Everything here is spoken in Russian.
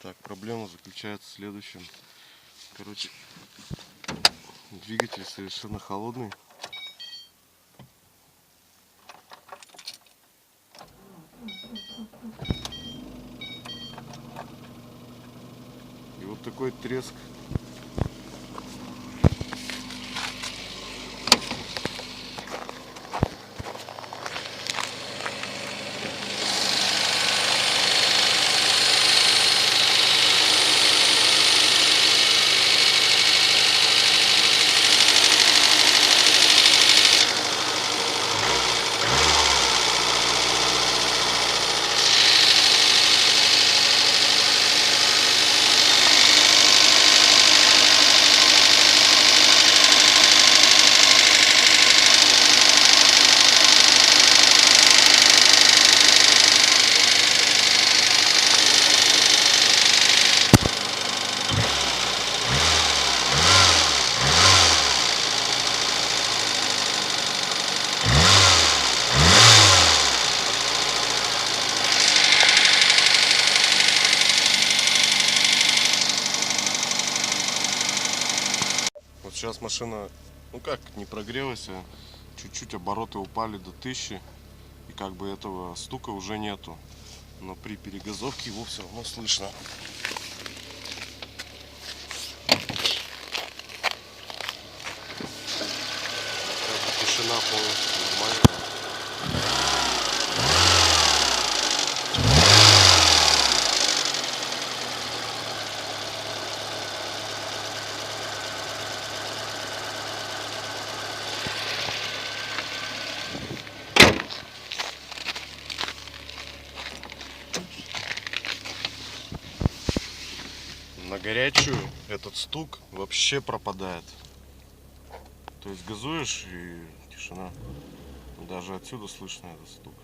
Так, проблема заключается в следующем. Короче, двигатель совершенно холодный. И вот такой треск. Вот сейчас машина, ну как, не прогрелась, а чуть-чуть обороты упали до 1000, и как бы этого стука уже нету. Но при перегазовке его все равно слышно. Тишина полностью нормальная. На горячую этот стук вообще пропадает. То есть газуешь и тишина. Даже отсюда слышно этот стук.